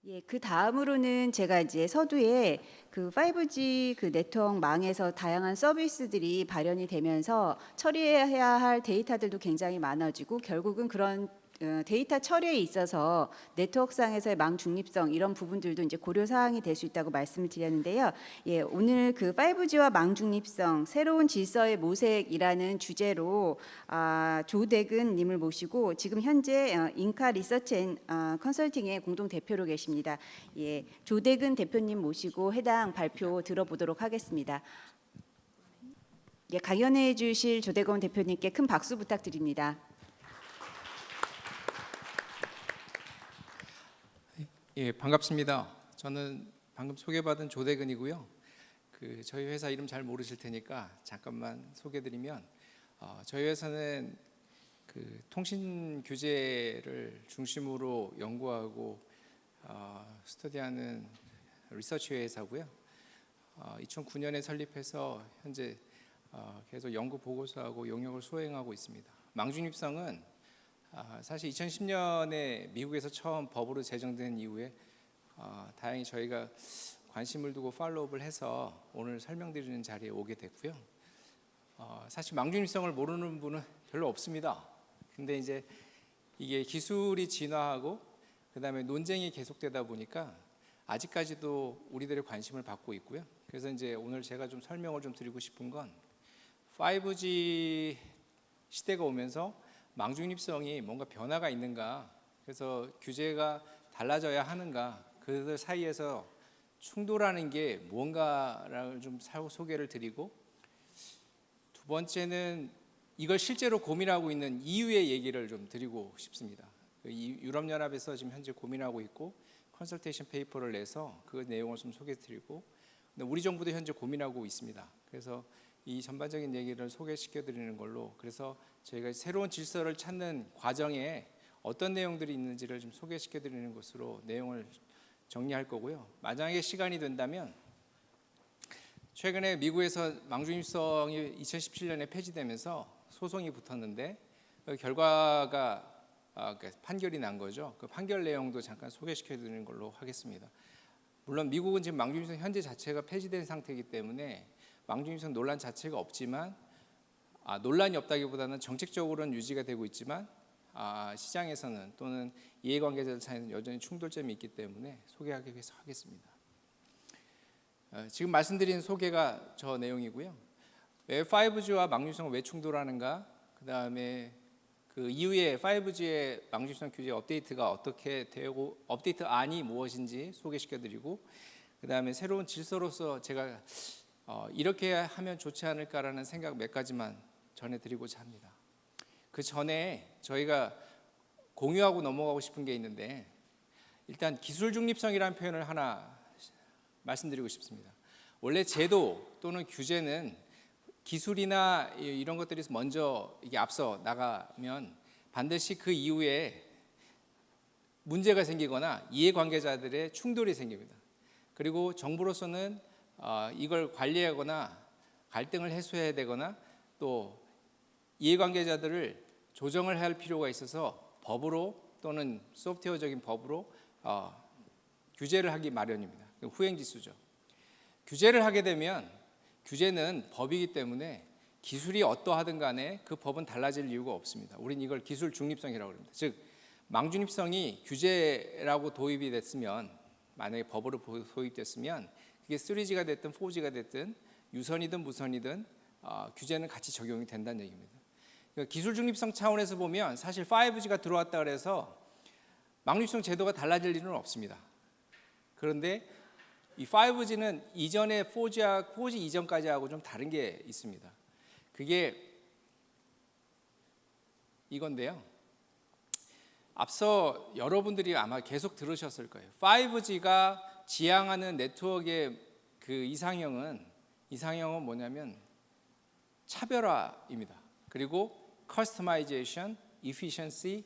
예, 그 다음으로는 제가 이제 서두에 그 5G 그 네트워크망에서 다양한 서비스들이 발현이 되면서 처리해야 할 데이터들도 굉장히 많아지고 결국은 그런 데이터 처리에 있어서 네트워크상에서의 망 중립성 이런 부분들도 이제 고려 사항이 될 수 있다고 말씀을 드렸는데요. 예, 오늘 그 5G와 망 중립성 새로운 질서의 모색이라는 주제로 조대근 님을 모시고 지금 현재 인카 리서치 앤 컨설팅의 공동 대표로 계십니다. 예, 조대근 대표님 모시고 해당 발표 들어보도록 하겠습니다. 예, 강연해 주실 조대근 대표님께 큰 박수 부탁드립니다. 예, 반갑습니다. 저는 방금 소개받은 조대근이고요. 저희 회사 이름 잘 모르실 테니까 잠깐만 소개드리면 저희 회사는 통신 규제를 중심으로 연구하고 스터디하는 리서치 회사고요. 2009년에 설립해서 현재 계속 연구 보고서하고 용역을 수행하고 있습니다. 망중립성은 사실 2010년에 미국에서 처음 법으로 제정된 이후에 다행히 저희가 관심을 두고 팔로우업을 해서 오늘 설명드리는 자리에 오게 됐고요. 사실 망중립성을 모르는 분은 별로 없습니다. 근데 이제 이게 기술이 진화하고 그다음에 논쟁이 계속되다 보니까 아직까지도 우리들의 관심을 받고 있고요. 그래서 이제 오늘 제가 좀 설명을 좀 드리고 싶은 건 5G 시대가 오면서 망중립성이 뭔가 변화가 있는가, 그래서 규제가 달라져야 하는가, 그들 사이에서 충돌하는 게 뭔가를 좀 소개를 드리고, 두 번째는 이걸 실제로 고민하고 있는 EU의 얘기를 좀 드리고 싶습니다. 유럽연합에서 지금 현재 고민하고 있고 컨설테이션 페이퍼를 내서 그 내용을 좀 소개드리고, 우리 정부도 현재 고민하고 있습니다. 그래서 이 전반적인 얘기를 소개시켜 드리는 걸로, 그래서 저희가 새로운 질서를 찾는 과정에 어떤 내용들이 있는지를 좀 소개시켜 드리는 것으로 내용을 정리할 거고요. 만약에 시간이 된다면 최근에 미국에서 망중립성이 2017년에 폐지되면서 소송이 붙었는데 그 결과가 판결이 난 거죠. 그 판결 내용도 잠깐 소개시켜 드리는 걸로 하겠습니다. 물론 미국은 지금 망중립성 현재 자체가 폐지된 상태이기 때문에 망중립성 논란 자체가 없지만 논란이 없다기보다는 정책적으로는 유지가 되고 있지만 시장에서는 또는 이해관계자들 사이에는 여전히 충돌점이 있기 때문에 소개하기 위해서 하겠습니다. 지금 말씀드린 소개가 저 내용이고요. 왜 5G와 망중립성은 왜 충돌하는가, 그 다음에 그 이후에 5G의 망중립성 규제 업데이트가 어떻게 되고 업데이트안이 무엇인지 소개시켜드리고, 그 다음에 새로운 질서로서 제가 이렇게 하면 좋지 않을까라는 생각 몇 가지만 전해드리고자 합니다. 그 전에 저희가 공유하고 넘어가고 싶은 게 있는데, 일단 기술 중립성이라는 표현을 하나 말씀드리고 싶습니다. 원래 제도 또는 규제는 기술이나 이런 것들이 먼저 이게 앞서 나가면 반드시 그 이후에 문제가 생기거나 이해관계자들의 충돌이 생깁니다. 그리고 정부로서는 이걸 관리하거나 갈등을 해소해야 되거나 또 이해관계자들을 조정을 할 필요가 있어서 법으로 또는 소프트웨어적인 법으로 규제를 하기 마련입니다. 후행지수죠. 규제를 하게 되면 규제는 법이기 때문에 기술이 어떠하든 간에 그 법은 달라질 이유가 없습니다. 우린 이걸 기술 중립성이라고 합니다. 즉 망중립성이 규제라고 도입이 됐으면, 만약에 법으로 도입됐으면 그게 3G가 됐든 4G가 됐든 유선이든 무선이든 규제는 같이 적용이 된다는 얘기입니다. 그러니까 기술 중립성 차원에서 보면 사실 5G가 들어왔다 그래서 망중립성 제도가 달라질 일은 없습니다. 그런데 이 5G는 이전에 4G 이전까지 하고 좀 다른 게 있습니다. 그게 이건데요. 앞서 여러분들이 아마 계속 들으셨을 거예요. 5G가 지향하는 네트워크의 그 이상형은 뭐냐면 차별화입니다. 그리고 커스터마이제이션, 이피션시,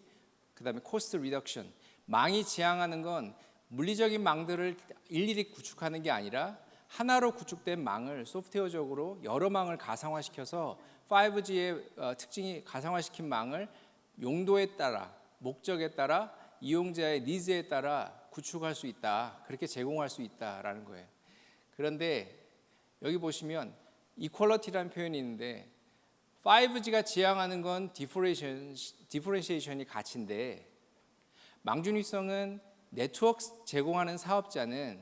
그다음에 코스트 리덕션. 망이 지향하는 건 물리적인 망들을 일일이 구축하는 게 아니라 하나로 구축된 망을 소프트웨어적으로 여러 망을 가상화시켜서 5G의 특징이 가상화시킨 망을 용도에 따라, 목적에 따라, 이용자의 니즈에 따라 구축할 수 있다, 그렇게 제공할 수 있다라는 거예요. 그런데 여기 보시면 이퀄러티라는 표현이 있는데 5G가 지향하는 건 디퍼런시에이션이 가치인데 망중립성은 네트워크 제공하는 사업자는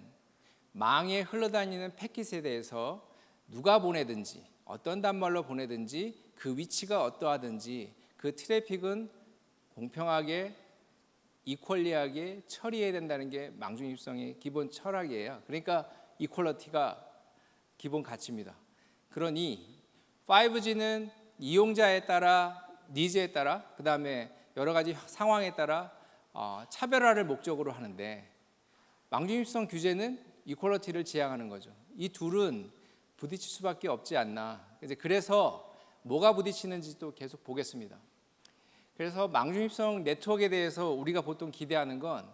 망에 흘러다니는 패킷에 대해서 누가 보내든지 어떤 단말로 보내든지 그 위치가 어떠하든지 그 트래픽은 공평하게 이퀄리하게 처리해야 된다는 게 망중립성의 기본 철학이에요. 그러니까 이퀄러티가 기본 가치입니다. 그러니 5G는 이용자에 따라 니즈에 따라 그다음에 여러 가지 상황에 따라 차별화를 목적으로 하는데 망중립성 규제는 이퀄러티를 지향하는 거죠. 이 둘은 부딪힐 수밖에 없지 않나. 그래서 뭐가 부딪히는지 또 계속 보겠습니다. 그래서 망중립성 네트워크에 대해서 우리가 보통 기대하는 건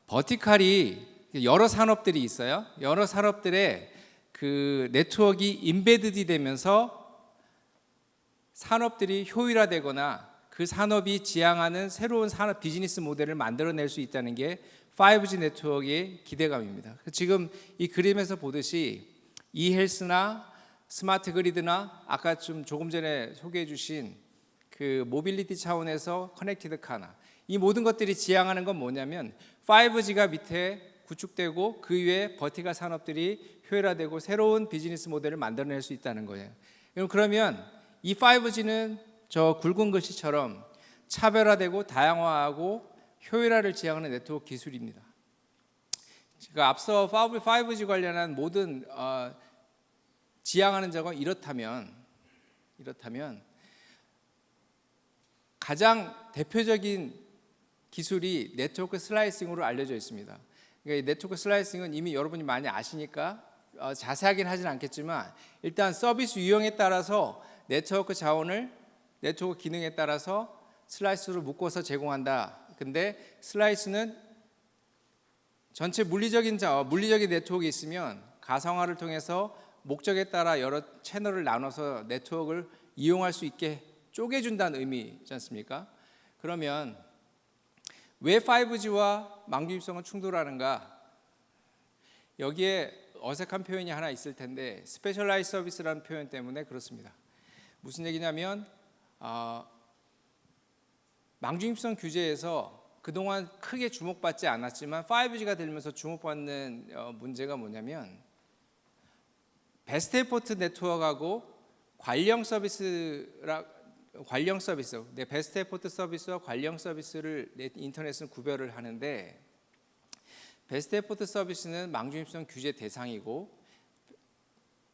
버티컬이 여러 산업들이 있어요. 여러 산업들의 그 네트워크가 임베드이 되면서 산업들이 효율화되거나 그 산업이 지향하는 새로운 산업 비즈니스 모델을 만들어낼 수 있다는 게 5G 네트워크의 기대감입니다. 지금 이 그림에서 보듯이 이헬스나 스마트 그리드나 아까 조금 전에 소개해 주신 그 모빌리티 차원에서 커넥티드 카나 이 모든 것들이 지향하는 건 뭐냐면 5G가 밑에 구축되고 그 위에 버티컬 산업들이 효율화되고 새로운 비즈니스 모델을 만들어낼 수 있다는 거예요. 그러면 이 5G는 저 굵은 글씨처럼 차별화되고 다양화하고 효율화를 지향하는 네트워크 기술입니다. 그러니까 앞서 5G 관련한 모든 지향하는 적은 이렇다면 가장 대표적인 기술이 네트워크 슬라이싱으로 알려져 있습니다. 그러니까 네트워크 슬라이싱은 이미 여러분이 많이 아시니까 자세하게는 하진 않겠지만 일단 서비스 유형에 따라서 네트워크 자원을 네트워크 기능에 따라서 슬라이스로 묶어서 제공한다. 근데 슬라이스는 전체 물리적인 네트워크가 있으면 가상화를 통해서 목적에 따라 여러 채널을 나눠서 네트워크를 이용할 수 있게 쪼개준다는 의미지 않습니까? 그러면 왜 5G와 망중립성은 충돌하는가? 여기에 어색한 표현이 하나 있을 텐데 스페셜라이즈 서비스라는 표현 때문에 그렇습니다. 무슨 얘기냐면 망중립성 규제에서 그동안 크게 주목받지 않았지만 5G가 되면서 주목받는 문제가 뭐냐면 베스트 에포트 네트워크하고 관련 서비스, 베스트 에포트 서비스와 관련 서비스를 인터넷은 구별을 하는데 베스트 에포트 서비스는 망중립성 규제 대상이고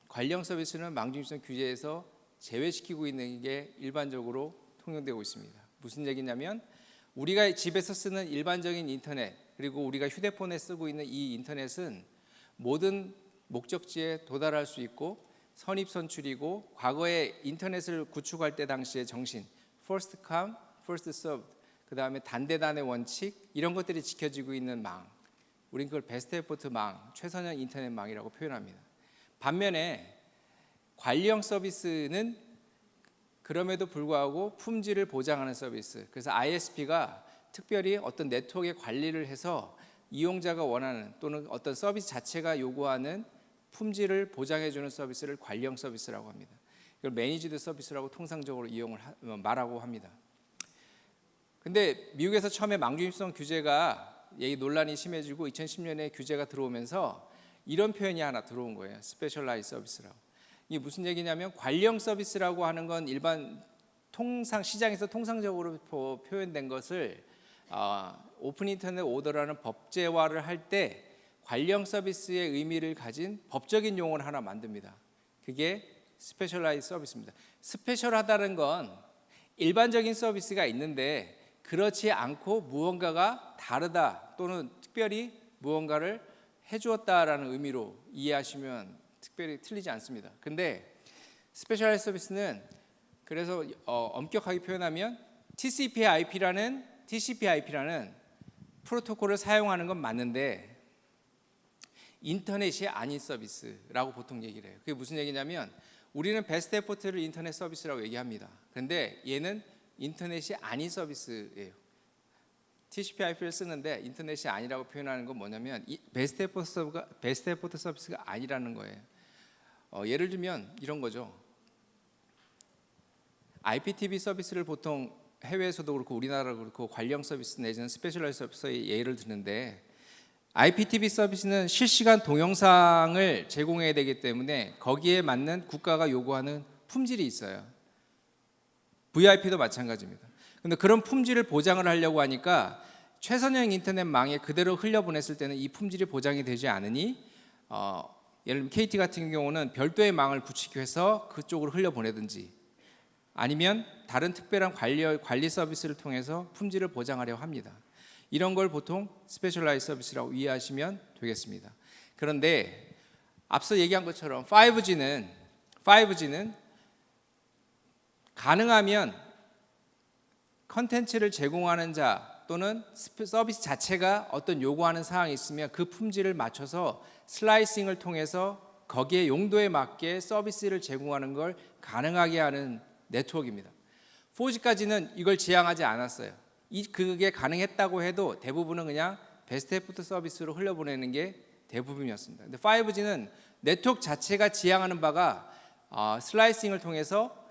관련 서비스는 망중립성 규제에서 제외시키고 있는 게 일반적으로 통용되고 있습니다. 무슨 얘기냐면 우리가 집에서 쓰는 일반적인 인터넷 그리고 우리가 휴대폰에 쓰고 있는 이 인터넷은 모든 목적지에 도달할 수 있고 선입선출이고 과거에 인터넷을 구축할 때 당시의 정신 first come, first served 그 다음에 단대단의 원칙 이런 것들이 지켜지고 있는 망 우린 그걸 베스트 에포트 망, 최선형 인터넷 망이라고 표현합니다. 반면에 관리형 서비스는 그럼에도 불구하고 품질을 보장하는 서비스 그래서 ISP가 특별히 어떤 네트워크의 관리를 해서 이용자가 원하는 또는 어떤 서비스 자체가 요구하는 품질을 보장해주는 서비스를 관리형 서비스라고 합니다. 이걸 매니지드 서비스라고 통상적으로 말하고 합니다. 근데 미국에서 처음에 망중립성 규제가 논란이 심해지고 2010년에 규제가 들어오면서 이런 표현이 하나 들어온 거예요. 스페셜라이즈 서비스라고. 이게 무슨 얘기냐면 관리형 서비스라고 하는 건 일반 시장에서 통상적으로 표현된 것을 오픈 인터넷 오더라는 법제화를 할 때 관리형 서비스의 의미를 가진 법적인 용어를 하나 만듭니다. 그게 스페셜라이즈 서비스입니다. 스페셜하다는 건 일반적인 서비스가 있는데 그렇지 않고 무언가가 다르다 또는 특별히 무언가를 해주었다라는 의미로 이해하시면 특별히 틀리지 않습니다. 근데 스페셜라이즈 서비스는 그래서 엄격하게 표현하면 TCP/IP라는 프로토콜을 사용하는 건 맞는데 인터넷이 아닌 서비스라고 보통 얘기를 해요. 그게 무슨 얘기냐면 우리는 베스트 에포트를 인터넷 서비스라고 얘기합니다. 그런데 얘는 인터넷이 아닌 서비스예요. TCP/IP를 쓰는데 인터넷이 아니라고 표현하는 건 뭐냐면 이 베스트 에포트 서비스가 아니라는 거예요. 예를 들면 이런 거죠. IPTV 서비스를 보통 해외에서도 그렇고 우리나라도 그렇고 관련 서비스 내지는 스페셜라이즈 서비스의 예를 드는데 IPTV 서비스는 실시간 동영상을 제공해야 되기 때문에 거기에 맞는 국가가 요구하는 품질이 있어요. VIP도 마찬가지입니다. 근데 그런 품질을 보장을 하려고 하니까 최선형 인터넷망에 그대로 흘려보냈을 때는 이 품질이 보장이 되지 않으니 예를 들면 KT 같은 경우는 별도의 망을 구축해서 그쪽으로 흘려보내든지 아니면 다른 특별한 관리 서비스를 통해서 품질을 보장하려고 합니다. 이런 걸 보통 스페셜라이즈 서비스라고 이해하시면 되겠습니다. 그런데 앞서 얘기한 것처럼 5G는 가능하면 컨텐츠를 제공하는 자 또는 서비스 자체가 어떤 요구하는 사항이 있으면 그 품질을 맞춰서 슬라이싱을 통해서 거기에 용도에 맞게 서비스를 제공하는 걸 가능하게 하는 네트워크입니다. 4G까지는 이걸 지향하지 않았어요. 그게 가능했다고 해도 대부분은 그냥 베스트 에포트 서비스로 흘려보내는 게 대부분이었습니다. 근데 5G는 네트워크 자체가 지향하는 바가 슬라이싱을 통해서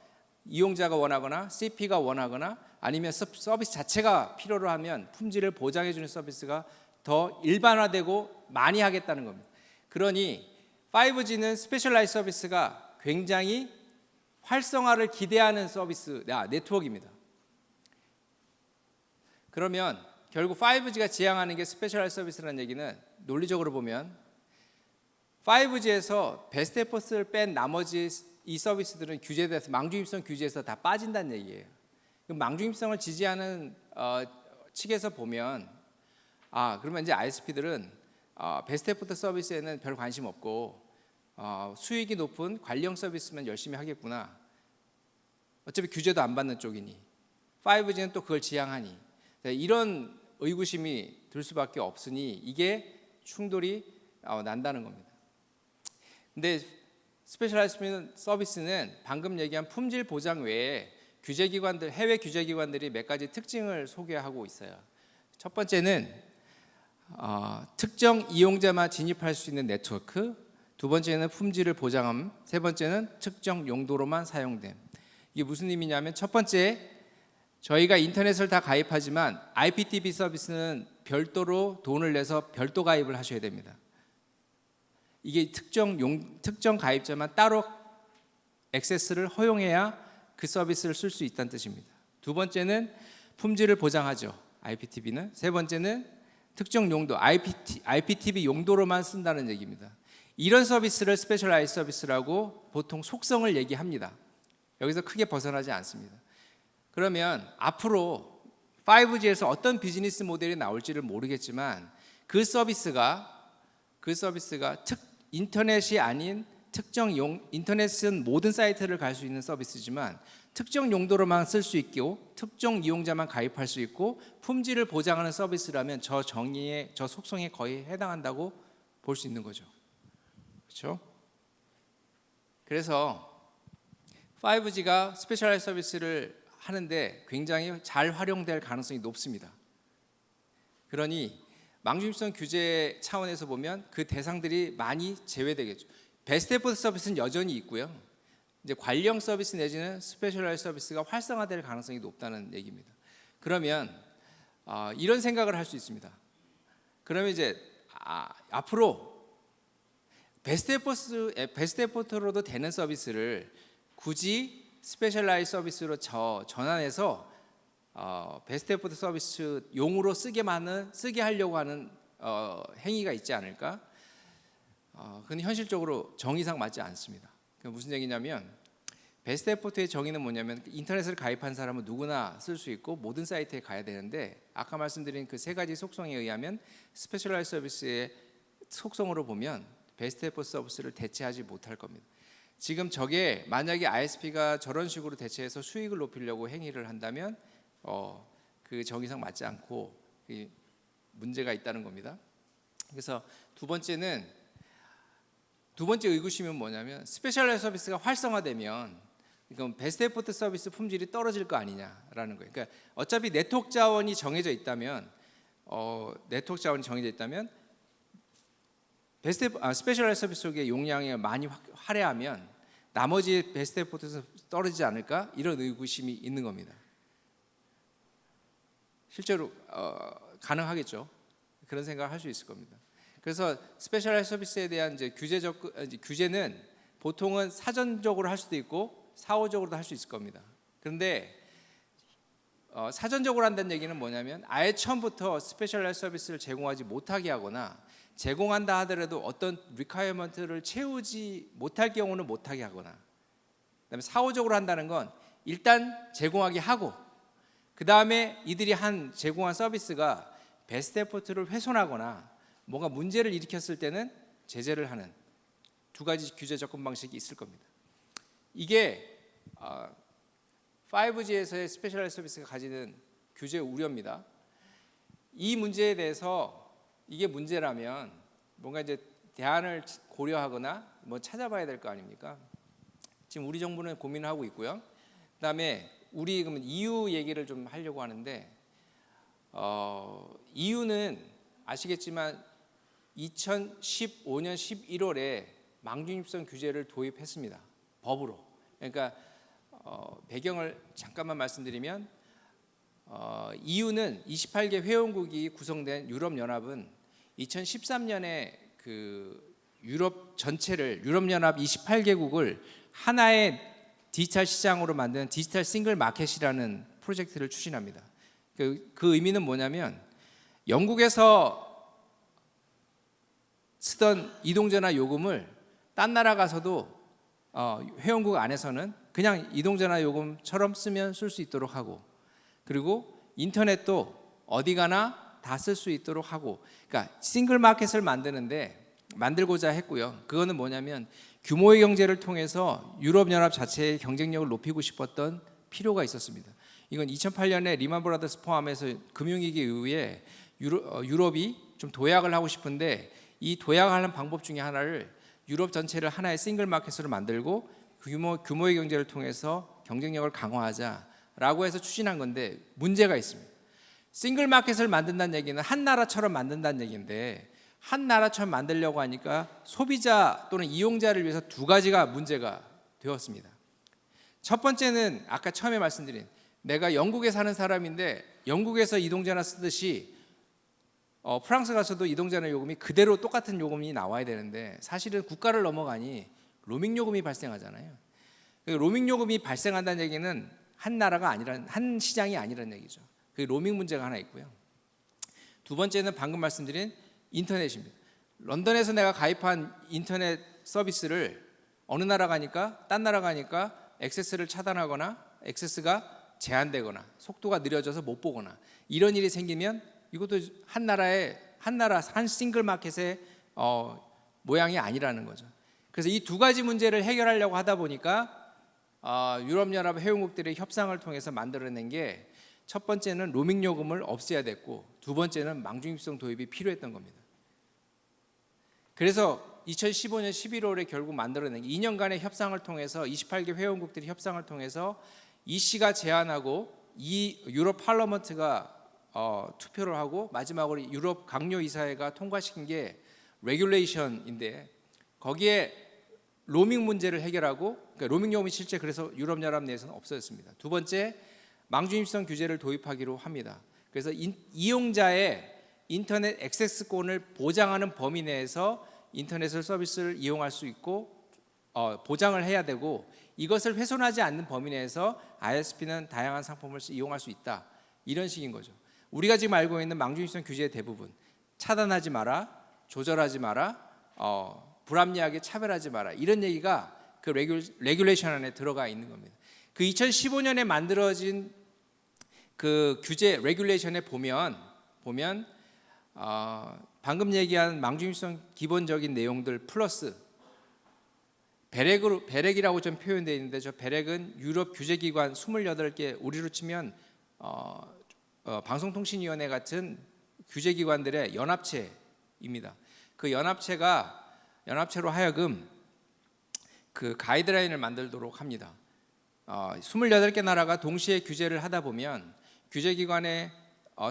이용자가 원하거나 CP가 원하거나 아니면 서비스 자체가 필요로 하면 품질을 보장해주는 서비스가 더 일반화되고 많이 하겠다는 겁니다. 그러니 5G는 스페셜라이즈 서비스가 굉장히 활성화를 기대하는 네트워크입니다. 그러면 결국 5G가 지향하는 게 스페셜라이즈 서비스라는 얘기는 논리적으로 보면 5G에서 베스트 에포트를 뺀 나머지 이 서비스들은 규제돼서 망중입성 규제에서 다 빠진다는 얘기예요. 망중입성을 지지하는 측에서 보면 그러면 이제 ISP들은 베스트 에포트 서비스에는 별 관심 없고 수익이 높은 관리형 서비스만 열심히 하겠구나. 어차피 규제도 안 받는 쪽이니 5G는 또 그걸 지향하니 이런 의구심이 들 수밖에 없으니 이게 충돌이 난다는 겁니다. 근데 스페셜라이즈 서비스는 방금 얘기한 품질 보장 외에 해외 규제기관들이 몇 가지 특징을 소개하고 있어요. 첫 번째는 특정 이용자만 진입할 수 있는 네트워크, 두 번째는 품질을 보장함, 세 번째는 특정 용도로만 사용됨. 이게 무슨 의미냐면 첫 번째, 저희가 인터넷을 다 가입하지만 IPTV 서비스는 별도로 돈을 내서 별도 가입을 하셔야 됩니다. 이게 특정 가입자만 따로 액세스를 허용해야 그 서비스를 쓸 수 있다는 뜻입니다. 두 번째는 품질을 보장하죠. IPTV는. 세 번째는 특정 용도, IPTV 용도로만 쓴다는 얘기입니다. 이런 서비스를 스페셜라이즈 서비스라고 보통 속성을 얘기합니다. 여기서 크게 벗어나지 않습니다. 그러면 앞으로 5G에서 어떤 비즈니스 모델이 나올지를 모르겠지만 그 서비스가 인터넷이 아닌 인터넷은 모든 사이트를 갈 수 있는 서비스지만 특정 용도로만 쓸 수 있고 특정 이용자만 가입할 수 있고 품질을 보장하는 서비스라면 저 속성에 거의 해당한다고 볼 수 있는 거죠. 그렇죠? 그래서 5G가 스페셜라이즈 서비스를 하는데 굉장히 잘 활용될 가능성이 높습니다. 그러니 망중입성 규제 차원에서 보면 그 대상들이 많이 제외되겠죠. 베스트 에포트 서비스는 여전히 있고요. 이제 관리형 서비스 내지는 스페셜라이즈 서비스가 활성화될 가능성이 높다는 얘기입니다. 그러면 이런 생각을 할 수 있습니다. 그러면 이제 앞으로 베스트 에포트로도 되는 서비스를 굳이 스페셜라이즈 서비스로 전환해서 베스트 에포트 서비스 용으로 쓰게 하려고 하는 행위가 있지 않을까? 근데 현실적으로 정의상 맞지 않습니다. 무슨 얘기냐면 베스트 에포트의 정의는 뭐냐면 인터넷을 가입한 사람은 누구나 쓸 수 있고 모든 사이트에 가야 되는데 아까 말씀드린 그 세 가지 속성에 의하면 스페셜라이즈 서비스의 속성으로 보면 베스트 에포트 서비스를 대체하지 못할 겁니다. 지금 저게 만약에 ISP가 저런 식으로 대체해서 수익을 높이려고 행위를 한다면 그 정의상 맞지 않고 문제가 있다는 겁니다. 그래서 두 번째 의구심은 뭐냐면 스페셜라이즈 서비스가 활성화되면 이건 베스트 에포트 서비스 품질이 떨어질 거 아니냐라는 거예요. 그러니까 어차피 네트워크 자원이 정해져 있다면 네트워크 자원이 정해져 있다면 스페셜라이즈 서비스 쪽의 용량이 많이 할애하면 나머지 베스트 에포트에서 떨어지지 않을까 이런 의구심이 있는 겁니다. 실제로 가능하겠죠. 그런 생각을 할 수 있을 겁니다. 그래서 스페셜라이즈 서비스에 대한 이제 규제는 보통은 사전적으로 할 수도 있고 사후적으로도 할 수 있을 겁니다. 그런데 사전적으로 한다는 얘기는 뭐냐면 아예 처음부터 스페셜라이즈 서비스를 제공하지 못하게 하거나 제공한다 하더라도 어떤 리퀘어먼트를 채우지 못할 경우는 못하게 하거나, 그다음에 사후적으로 한다는 건 일단 제공하게 하고 그 다음에 이들이 제공한 서비스가 베스트 에포트를 훼손하거나 뭔가 문제를 일으켰을 때는 제재를 하는 두 가지 규제 접근 방식이 있을 겁니다. 이게 5G에서의 스페셜라이즈 서비스가 가지는 규제 우려입니다. 이 문제에 대해서 이게 문제라면 뭔가 이제 대안을 고려하거나 뭐 찾아봐야 될 거 아닙니까? 지금 우리 정부는 고민을 하고 있고요. 그다음에 우리 그러면 EU 얘기를 좀 하려고 하는데 EU는 아시겠지만 2015년 11월에 망중립성 규제를 도입했습니다. 법으로. 그러니까 배경을 잠깐만 말씀드리면 EU는 28개 회원국이 구성된 유럽연합은 2013년에 그 유럽연합 28개국을 하나의 디지털 시장으로 만드는 디지털 싱글 마켓이라는 프로젝트를 추진합니다. 그 의미는 뭐냐면 영국에서 쓰던 이동전화 요금을 딴 나라 가서도 회원국 안에서는 그냥 이동전화 요금처럼 쓸 수 있도록 하고, 그리고 인터넷도 어디 가나 다 쓸 수 있도록 하고, 그러니까 싱글 마켓을 만들고자 했고요. 그거는 뭐냐면 규모의 경제를 통해서 유럽연합 자체의 경쟁력을 높이고 싶었던 필요가 있었습니다. 이건 2008년에 리만 브라더스 포함해서 금융위기 이후에 유럽이 좀 도약을 하고 싶은데 이 도약하는 방법 중에 하나를 유럽 전체를 하나의 싱글 마켓으로 만들고 규모의 경제를 통해서 경쟁력을 강화하자라고 해서 추진한 건데 문제가 있습니다. 싱글 마켓을 만든다는 얘기는 한 나라처럼 만든다는 얘기인데 한 나라처럼 만들려고 하니까 소비자 또는 이용자를 위해서 두 가지가 문제가 되었습니다. 첫 번째는 아까 처음에 말씀드린 내가 영국에 사는 사람인데 영국에서 이동전화 쓰듯이 프랑스 가서도 이동전화 요금이 그대로 똑같은 요금이 나와야 되는데 사실은 국가를 넘어가니 로밍 요금이 발생하잖아요. 로밍 요금이 발생한다는 얘기는 한 나라가 아니란, 한 시장이 아니라는 얘기죠. 그 로밍 문제가 하나 있고요. 두 번째는 방금 말씀드린 인터넷입니다. 런던에서 내가 가입한 인터넷 서비스를 어느 나라 가니까 딴 나라 가니까 액세스를 차단하거나 액세스가 제한되거나 속도가 느려져서 못 보거나 이런 일이 생기면 이것도 한 싱글 마켓의 모양이 아니라는 거죠. 그래서 이 두 가지 문제를 해결하려고 하다 보니까 유럽연합 회원국들의 협상을 통해서 만들어낸 게 첫 번째는 로밍 요금을 없애야 됐고 두 번째는 망중립성 도입이 필요했던 겁니다. 그래서 2015년 11월에 결국 만들어낸 2년간의 협상을 통해서 28개 회원국들이 협상을 통해서 EC가 제안하고 유럽 팔러먼트가 투표를 하고 마지막으로 유럽 강요 이사회가 통과시킨 게 레귤레이션인데 거기에 로밍 문제를 해결하고 그러니까 로밍 요금이 실제 그래서 유럽연합 내에서는 없어졌습니다. 두 번째 망중립성 규제를 도입하기로 합니다. 그래서 이용자의 인터넷 액세스권을 보장하는 범위 내에서 인터넷 서비스를 이용할 수 있고 보장을 해야 되고 이것을 훼손하지 않는 범위 내에서 ISP는 다양한 상품을 이용할 수 있다. 이런 식인 거죠. 우리가 지금 알고 있는 망중립성 규제의 대부분 차단하지 마라, 조절하지 마라, 불합리하게 차별하지 마라 이런 얘기가 그 레귤레이션 안에 들어가 있는 겁니다. 그 2015년에 만들어진 그 규제 레귤레이션에 보면 방금 얘기한 망중립성 기본적인 내용들 플러스 베렉이라고 좀 표현되어 있는데 저 베렉은 유럽 규제기관 28개 우리로 치면 방송통신위원회 같은 규제기관들의 연합체입니다. 그 연합체로 하여금 그 가이드라인을 만들도록 합니다. 28개 나라가 동시에 규제를 하다 보면 규제기관의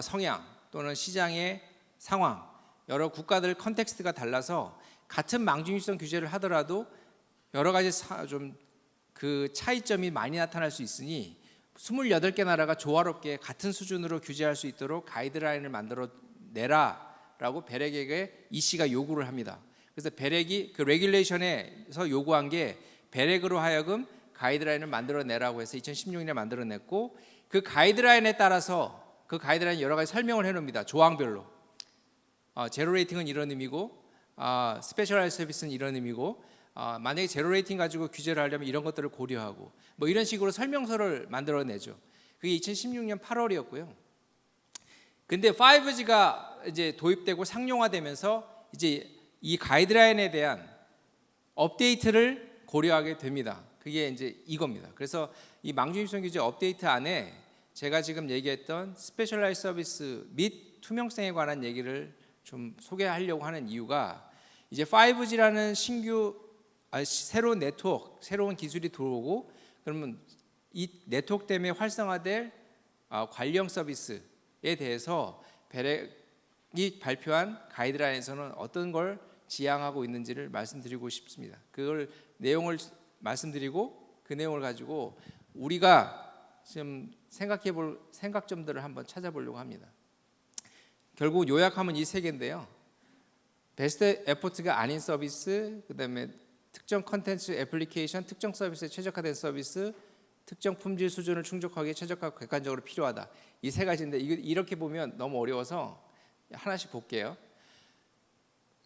성향 또는 시장의 상황, 여러 국가들 컨텍스트가 달라서 같은 망중일성 규제를 하더라도 여러 가지 좀 그 차이점이 많이 나타날 수 있으니 28개 나라가 조화롭게 같은 수준으로 규제할 수 있도록 가이드라인을 만들어 내라라고 베렉에게 EC가 요구를 합니다. 그래서 베렉이 그 레귤레이션에서 요구한 게 베렉으로 하여금 가이드라인을 만들어 내라고 해서 2016년에 만들어냈고, 그 가이드라인에 따라서 그 가이드라인 여러 가지 설명을 해놓습니다. 조항별로 제로 레이팅은 이런 의미고, 스페셜라이즈 서비스는 이런 의미고, 만약에 제로 레이팅 가지고 규제를 하려면 이런 것들을 고려하고, 뭐 이런 식으로 설명서를 만들어내죠. 그게 2016년 8월이었고요. 근데 5G가 이제 도입되고 상용화되면서 이제 이 가이드라인에 대한 업데이트를 고려하게 됩니다. 그게 이제 이겁니다. 그래서 이 망중일성 규제 업데이트 안에 제가 지금 얘기했던 스페셜라이즈 서비스 및 투명성에 관한 얘기를 좀 소개하려고 하는 이유가, 이제 5G라는 새로운 네트워크, 새로운 기술이 들어오고, 그러면 이 네트워크 때문에 활성화될 관련 서비스에 대해서 베렉이 발표한 가이드라인에서는 어떤 걸 지향하고 있는지를 말씀드리고 싶습니다. 그걸 내용을 말씀드리고 그 내용을 가지고 우리가 지금 생각해 볼 생각점들을 한번 찾아보려고 합니다. 결국 요약하면 이 세 개인데요. 베스트 에포트가 아닌 서비스, 그다음에 특정 컨텐츠 애플리케이션, 특정 서비스에 최적화된 서비스, 특정 품질 수준을 충족하기에 최적화가 객관적으로 필요하다. 이 세 가지인데 이렇게 보면 너무 어려워서 하나씩 볼게요.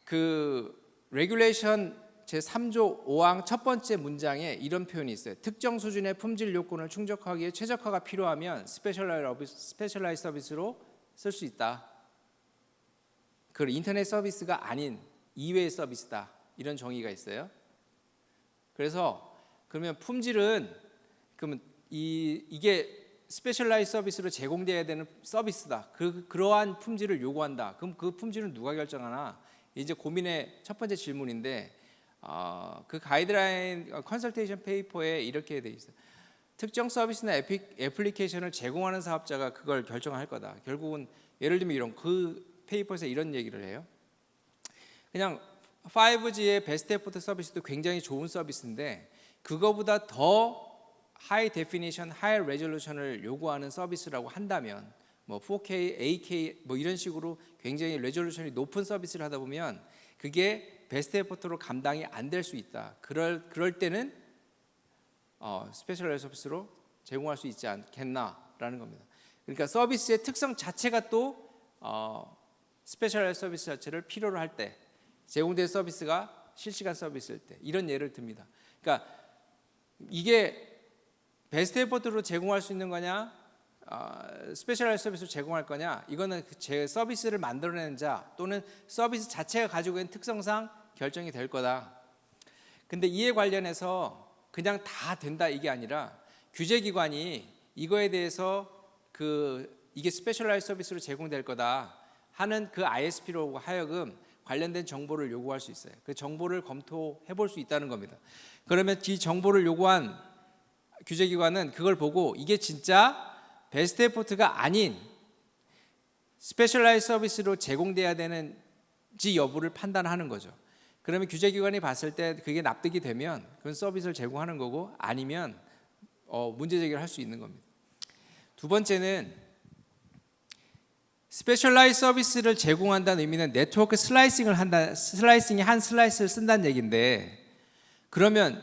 그 레귤레이션 제3조 5항 첫 번째 문장에 이런 표현이 있어요. 특정 수준의 품질 요건을 충족하기에 최적화가 필요하면 스페셜라이즈 서비스로 쓸 수 있다. 그 인터넷 서비스가 아닌 이외의 서비스다. 이런 정의가 있어요. 그래서 그러면 품질은 그러면 이게 스페셜라이즈 서비스로 제공돼야 되는 서비스다. 그러한 품질을 요구한다. 그럼 그 품질은 누가 결정하나? 이제 고민의 첫 번째 질문인데, 그 가이드라인 컨설테이션 페이퍼에 이렇게 돼 있어요. 특정 서비스나 애플리케이션을 제공하는 사업자가 그걸 결정할 거다. 결국은 예를 들면 이런 그 페이퍼에서 이런 얘기를 해요. 그냥 5G의 베스트 에포트 서비스도 굉장히 좋은 서비스인데 그거보다 더 하이 데피니션, 하이 레졸루션을 요구하는 서비스라고 한다면, 뭐 4K, 8K 뭐 이런 식으로 굉장히 레졸루션이 높은 서비스를 하다 보면 그게 베스트 에포트로 감당이 안 될 수 있다. 그럴 때는 스페셜라이즈 서비스로 제공할 수 있지 않겠나라는 겁니다. 그러니까 서비스의 특성 자체가 또 스페셜라이즈 서비스 자체를 필요로 할 때, 제공된 서비스가 실시간 서비스일 때 이런 예를 듭니다. 그러니까 이게 베스트 에포트로 제공할 수 있는 거냐, 스페셜라이즈 서비스로 제공할 거냐, 이거는 제 서비스를 만들어내는 자 또는 서비스 자체가 가지고 있는 특성상 결정이 될 거다. 근데 이에 관련해서 그냥 다 된다 이게 아니라 규제기관이 이거에 대해서 이게 스페셜라이즈 서비스로 제공될 거다 하는 그 ISP로 하여금 관련된 정보를 요구할 수 있어요. 그 정보를 검토해 볼 수 있다는 겁니다. 그러면 이 정보를 요구한 규제기관은 그걸 보고 이게 진짜 베스트 에포트가 아닌 스페셜라이즈 서비스로 제공돼야 되는지 여부를 판단하는 거죠. 그러면 규제기관이 봤을 때 그게 납득이 되면 그건 서비스를 제공하는 거고, 아니면 문제 제기를 할 수 있는 겁니다. 두 번째는 스페셜라이즈 서비스를 제공한다는 의미는 네트워크 슬라이싱이 한 슬라이스를 쓴다는 얘기인데, 그러면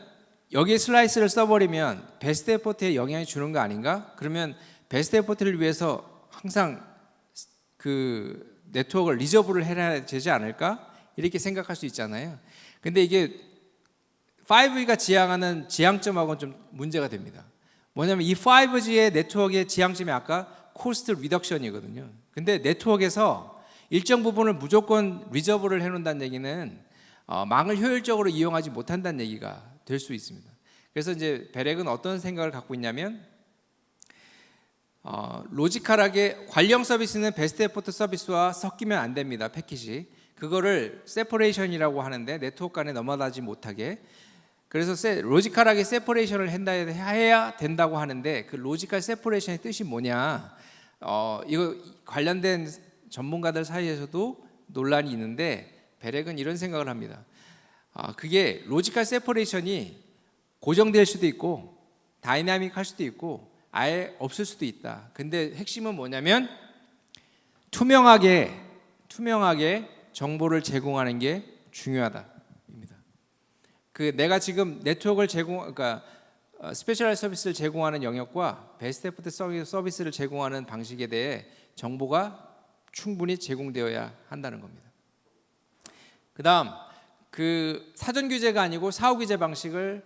여기에 슬라이스를 써버리면 베스트 에포트에 영향이 주는 거 아닌가? 그러면 베스트 에포트를 위해서 항상 그 네트워크를 리저브를 해야 되지 않을까? 이렇게 생각할 수 있잖아요. 근데 이게 5G가 지향하는 지향점하고는 좀 문제가 됩니다. 뭐냐면 이 5G의 네트워크의 지향점이 아까 코스트 리덕션이거든요. 근데 네트워크에서 일정 부분을 무조건 리저브를 해놓는다는 얘기는 망을 효율적으로 이용하지 못한다는 얘기가 될 수 있습니다. 그래서 이제 베렉은 어떤 생각을 갖고 있냐면, 로지컬하게 관련 서비스는 베스트 에포트 서비스와 섞이면 안 됩니다. 패키지 그거를 세퍼레이션이라고 하는데 네트워크 간에 넘어가지 못하게, 그래서 로지컬하게 세퍼레이션을 해야 된다고 하는데 그 로지컬 세퍼레이션의 뜻이 뭐냐? 이거 관련된 전문가들 사이에서도 논란이 있는데 베렉은 이런 생각을 합니다. 그게 로지컬 세퍼레이션이 고정될 수도 있고 다이나믹할 수도 있고 아예 없을 수도 있다. 근데 핵심은 뭐냐면 투명하게 정보를 제공하는 게 중요하다입니다. 내가 지금 네트워크를 그러니까 스페셜라이즈 서비스를 제공하는 영역과 베스트 에포트 서비스를 제공하는 방식에 대해 정보가 충분히 제공되어야 한다는 겁니다. 그다음 사전 규제가 아니고 사후 규제 방식을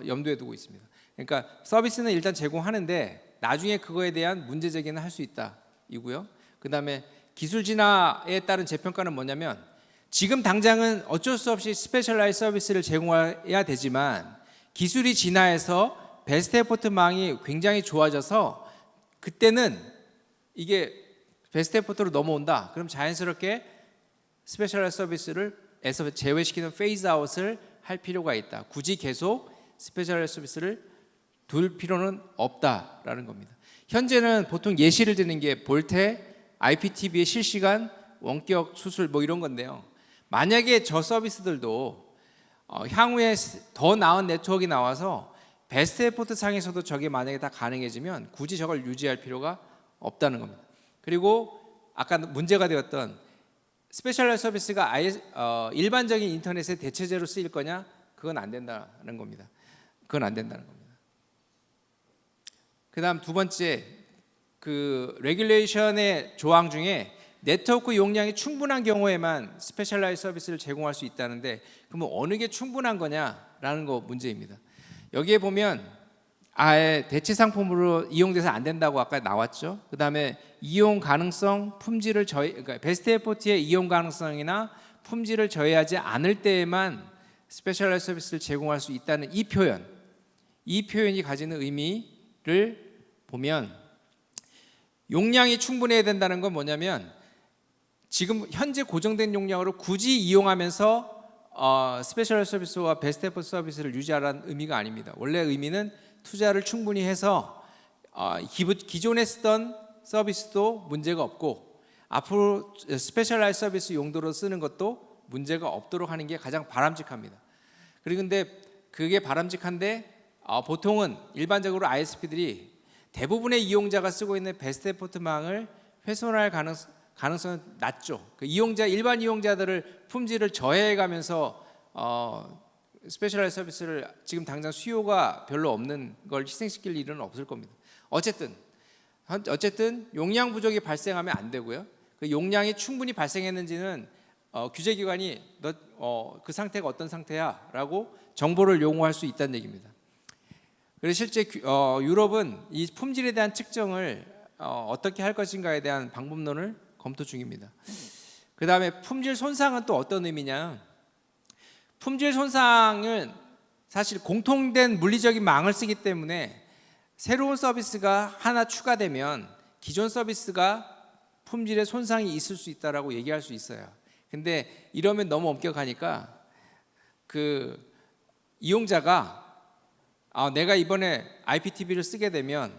염두에 두고 있습니다. 그러니까 서비스는 일단 제공하는데 나중에 그거에 대한 문제 제기는 할 수 있다 이고요. 그다음에 기술 진화에 따른 재평가는 뭐냐면 지금 당장은 어쩔 수 없이 스페셜라이즈 서비스를 제공해야 되지만 기술이 진화해서 베스트 에포트망이 굉장히 좋아져서 그때는 이게 베스트 에포트로 넘어온다. 그럼 자연스럽게 스페셜라이즈 서비스를 에서 제외시키는 페이즈 아웃을 할 필요가 있다. 굳이 계속 스페셜라이즈 서비스를 둘 필요는 없다라는 겁니다. 현재는 보통 예시를 드는 게 볼테, IPTV의 실시간 원격 수술 뭐 이런 건데요. 만약에 저 서비스들도 향후에 더 나은 네트워크가 나와서 베스트 에포트 상에서도 저게 만약에 다 가능해지면 굳이 저걸 유지할 필요가 없다는 겁니다. 그리고 아까 문제가 되었던 스페셜라이즈 서비스가 아예 일반적인 인터넷의 대체제로 쓰일 거냐? 그건 안 된다는 겁니다. 그건 안 된다는 겁니다. 그다음 두 번째 레귤레이션의 조항 중에 네트워크 용량이 충분한 경우에만 스페셜라이즈 서비스를 제공할 수 있다는데 그러면 어느 게 충분한 거냐라는 거 문제입니다. 여기에 보면 아예 대체 상품으로 이용돼서 안 된다고 아까 나왔죠. 그다음에 이용 가능성, 품질을 그러니까 베스트 에포트의 이용 가능성이나 품질을 저해하지 않을 때에만 스페셜라이즈 서비스를 제공할 수 있다는 이 표현이 가지는 의미를 보면 용량이 충분해야 된다는 건 뭐냐면 지금 현재 고정된 용량으로 굳이 이용하면서 스페셜 서비스와 베스트 에포트 서비스를 유지하라는 의미가 아닙니다. 원래 의미는 투자를 충분히 해서 기존에 쓰던 서비스도 문제가 없고 앞으로 스페셜라이즈 서비스 용도로 쓰는 것도 문제가 없도록 하는 게 가장 바람직합니다. 그런데 그게 바람직한데 보통은 일반적으로 ISP들이 대부분의 이용자가 쓰고 있는 베스트 에포트망을 훼손할 가능성은 낮죠. 일반 이용자들을 품질을 저해가면서 스페셜라이즈 서비스를 지금 당장 수요가 별로 없는 걸 희생시킬 일은 없을 겁니다. 어쨌든 용량 부족이 발생하면 안 되고요. 그 용량이 충분히 발생했는지는 규제기관이 그 상태가 어떤 상태야라고 정보를 요구할 수 있다는 얘기입니다. 그래서 실제 유럽은 이 품질에 대한 측정을 어떻게 할 것인가에 대한 방법론을 검토 중입니다. 그 다음에 품질 손상은 또 어떤 의미냐? 품질 손상은 사실 공통된 물리적인 망을 쓰기 때문에 새로운 서비스가 하나 추가되면 기존 서비스가 품질에 손상이 있을 수 있다라고 얘기할 수 있어요. 근데 이러면 너무 엄격하니까 이용자가 내가 이번에 IPTV를 쓰게 되면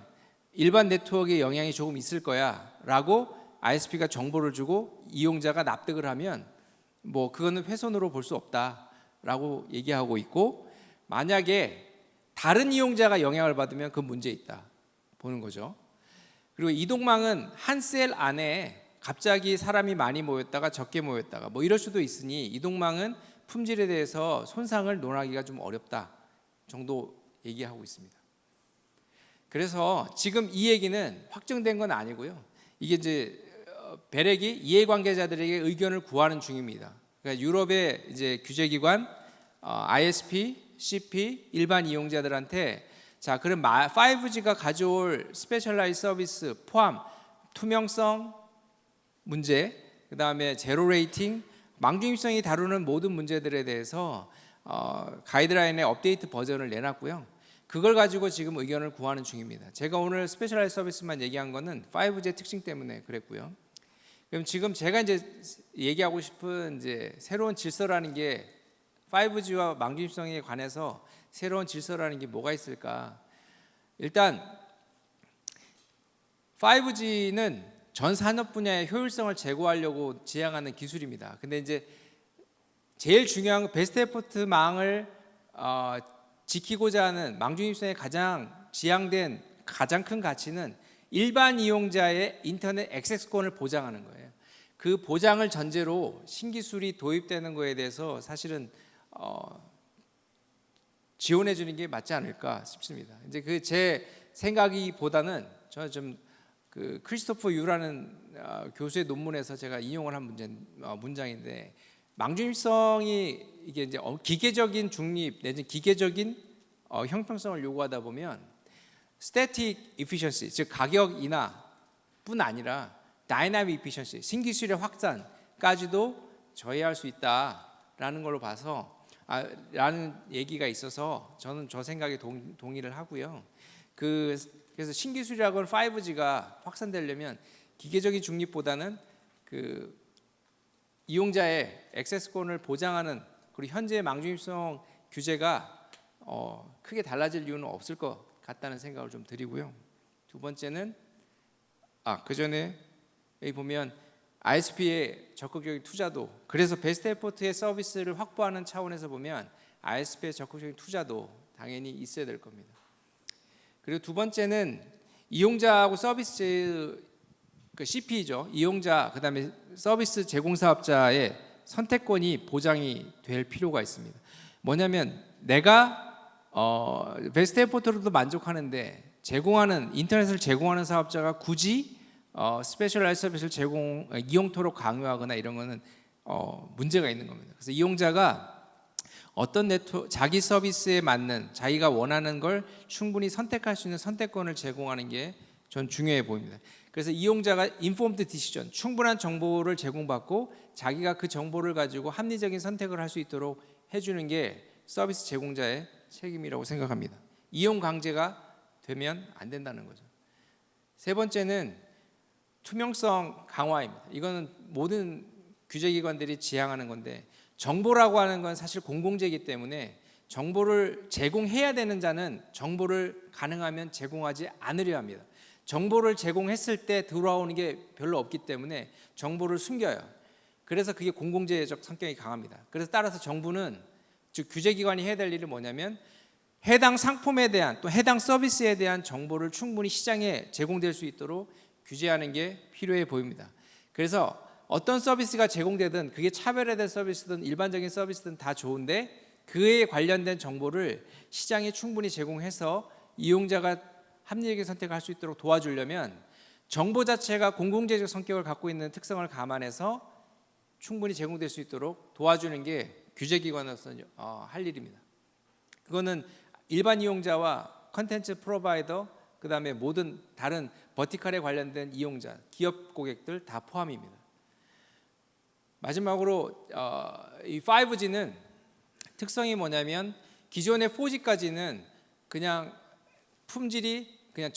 일반 네트워크에 영향이 조금 있을 거야 라고 ISP가 정보를 주고 이용자가 납득을 하면 뭐 그거는 훼손으로 볼 수 없다라고 얘기하고 있고 만약에 다른 이용자가 영향을 받으면 그 문제 있다 보는 거죠. 그리고 이동망은 한 셀 안에 갑자기 사람이 많이 모였다가 적게 모였다가 뭐 이럴 수도 있으니 이동망은 품질에 대해서 손상을 논하기가 좀 어렵다 정도 얘기하고 있습니다. 그래서 지금 이 얘기는 확정된 건 아니고요. 이게 이제 베렉이 이해관계자들에게 의견을 구하는 중입니다. 그러니까 유럽의 이제 규제기관, ISP, CP, 일반 이용자들한테 자 그럼 5G가 가져올 스페셜라이즈 서비스 포함 투명성 문제, 그 다음에 제로 레이팅, 망중립성이 다루는 모든 문제들에 대해서 가이드라인의 업데이트 버전을 내놨고요. 그걸 가지고 지금 의견을 구하는 중입니다. 제가 오늘 스페셜라이즈 서비스만 얘기한 거는 5G의 특징 때문에 그랬고요. 그럼 지금 제가 이제 얘기하고 싶은 이제 새로운 질서라는 게 5G와 망중립성에 관해서 새로운 질서라는 게 뭐가 있을까? 일단 5G는 전 산업 분야의 효율성을 제고하려고 지향하는 기술입니다. 근데 이제 제일 중요한 베스트 에포트망을 지키고자 하는 망중입성의 가장 지향된 가장 큰 가치는 일반 이용자의 인터넷 액세스권을 보장하는 거예요. 그 보장을 전제로 신기술이 도입되는 거에 대해서 사실은 지원해 주는 게 맞지 않을까 싶습니다. 이제 그 제 생각이보다는 저는 좀 그 크리스토퍼 유라는 교수의 논문에서 제가 인용을 한 문장인데, 망중입성이 이게 이제 기계적인 중립 내지 기계적인 형평성을 요구하다 보면 static efficiency, 즉 가격 인하뿐 아니라 dynamic efficiency, 신기술의 확산까지도 저해할 수 있다라는 걸로 봐서 라는 얘기가 있어서 저는 저 생각에 동의를 하고요. 그래서 신기술이라고는 5G가 확산되려면 기계적인 중립보다는 그 이용자의 액세스권을 보장하는, 그리고 현재의 망중입성 규제가 크게 달라질 이유는 없을 것 같다는 생각을 좀 드리고요. 두 번째는 그 전에 여기 보면 ISP의 적극적인 투자도, 그래서 베스트 에포트의 서비스를 확보하는 차원에서 보면 ISP의 적극적인 투자도 당연히 있어야 될 겁니다. 그리고 두 번째는 이용자하고 서비스 그 CP죠. 이용자 그다음에 서비스 제공 사업자의 선택권이 보장이 될 필요가 있습니다. 뭐냐면 내가 베스트 에포트로도 만족하는데 인터넷을 제공하는 사업자가 굳이 스페셜라이즈 서비스를 이용토록 강요하거나 이런 거는 문제가 있는 겁니다. 그래서 이용자가 어떤 자기 서비스에 맞는 자기가 원하는 걸 충분히 선택할 수 있는 선택권을 제공하는 게 전 중요해 보입니다. 그래서 이용자가 인포음드 디시전, 충분한 정보를 제공받고 자기가 그 정보를 가지고 합리적인 선택을 할 수 있도록 해주는 게 서비스 제공자의 책임이라고 생각합니다. 이용 강제가 되면 안 된다는 거죠. 세 번째는 투명성 강화입니다. 이거는 모든 규제기관들이 지향하는 건데, 정보라고 하는 건 사실 공공재이기 때문에 정보를 제공해야 되는 자는 정보를 가능하면 제공하지 않으려 합니다. 정보를 제공했을 때 들어오는 게 별로 없기 때문에 정보를 숨겨요. 그래서 그게 공공재적 성격이 강합니다. 그래서 따라서 정부는, 즉 규제기관이 해야 될 일은 뭐냐면 해당 상품에 대한 또 해당 서비스에 대한 정보를 충분히 시장에 제공될 수 있도록 규제하는 게 필요해 보입니다. 그래서 어떤 서비스가 제공되든 그게 차별화된 서비스든 일반적인 서비스든 다 좋은데 그에 관련된 정보를 시장에 충분히 제공해서 이용자가 합리적인 선택을 할 수 있도록 도와주려면 정보 자체가 공공재적 성격을 갖고 있는 특성을 감안해서 충분히 제공될 수 있도록 도와주는 게 규제기관으로서 할 일입니다. 그거는 일반 이용자와 컨텐츠 프로바이더, 그 다음에 모든 다른 버티컬에 관련된 이용자, 기업 고객들 다 포함입니다. 마지막으로 이 5G는 특성이 뭐냐면 기존의 4G까지는 그냥 품질이 그냥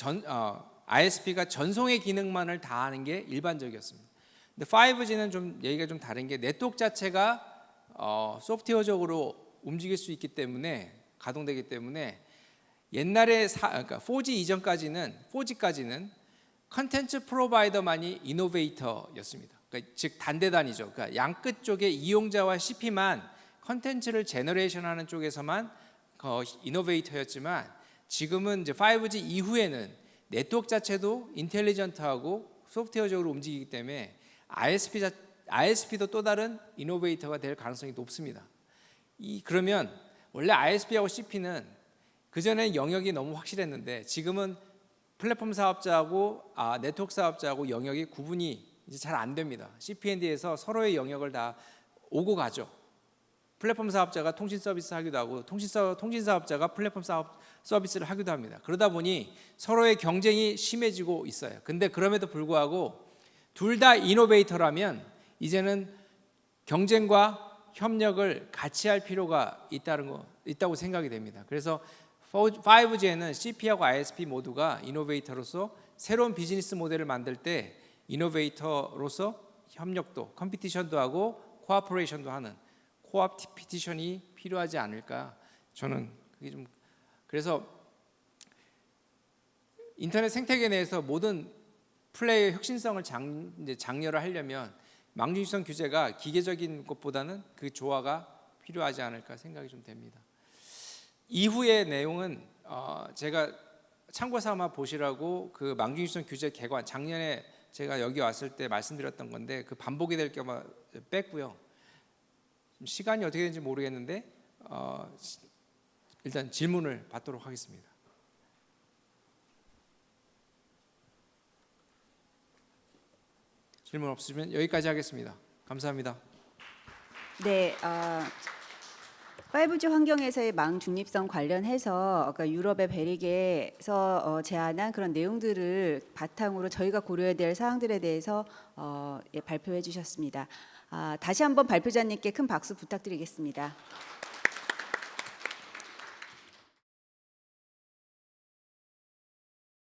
ISP가 전송의 기능만을 다 하는 게 일반적이었습니다. 근데 5G는 좀 얘기가 좀 다른 게 네트워크 자체가 소프트웨어적으로 움직일 수 있기 때문에, 가동되기 때문에 옛날에 그러니까 4G 이전까지는 4G까지는 컨텐츠 프로바이더만이 이노베이터였습니다. 그러니까 즉 단대단이죠. 그러니까 양끝 쪽에 이용자와 CP만 컨텐츠를 제너레이션하는 쪽에서만 이노베이터였지만, 지금은 이제 5G 이후에는 네트워크 자체도 인텔리전트하고 소프트웨어적으로 움직이기 때문에 ISP도 또 다른 이노베이터가 될 가능성이 높습니다. 그러면 원래 ISP하고 CP는 그전에는 영역이 너무 확실했는데 지금은 플랫폼 사업자하고 네트워크 사업자하고 영역이 구분이 이제 잘 안 됩니다. CP&D에서 서로의 영역을 다 오고 가죠. 플랫폼 사업자가 통신 서비스 하기도 하고 통신 사업자가 플랫폼 서비스를 하기도 합니다. 그러다 보니 서로의 경쟁이 심해지고 있어요. 근데 그럼에도 불구하고 둘 다 이노베이터라면 이제는 경쟁과 협력을 같이 할 필요가 있다고 생각이 됩니다. 그래서 5G에는 CP하고 ISP 모두가 이노베이터로서 새로운 비즈니스 모델을 만들 때 이노베이터로서 협력도, 컴피티션도 하고 코어퍼레이션도 하는 코어피티션이 필요하지 않을까. 저는 그게 좀, 그래서 인터넷 생태계 내에서 모든 플레이의 혁신성을 이제 장려를 하려면 망중립성 규제가 기계적인 것보다는 그 조화가 필요하지 않을까 생각이 좀 됩니다. 이후의 내용은 제가 참고 삼아 보시라고 그 망중립성 규제 개관 작년에 제가 여기 왔을 때 말씀드렸던 건데 그 반복이 될 겸 뺐고요. 시간이 어떻게 되는지 모르겠는데 일단 질문을 받도록 하겠습니다. 질문 없으면 여기까지 하겠습니다. 감사합니다. 네, 5G 환경에서의 망 중립성 관련해서 아까 유럽의 베릭에서 제안한 그런 내용들을 바탕으로 저희가 고려해야 될 사항들에 대해서 발표해 주셨습니다. 다시 한번 발표자님께 큰 박수 부탁드리겠습니다.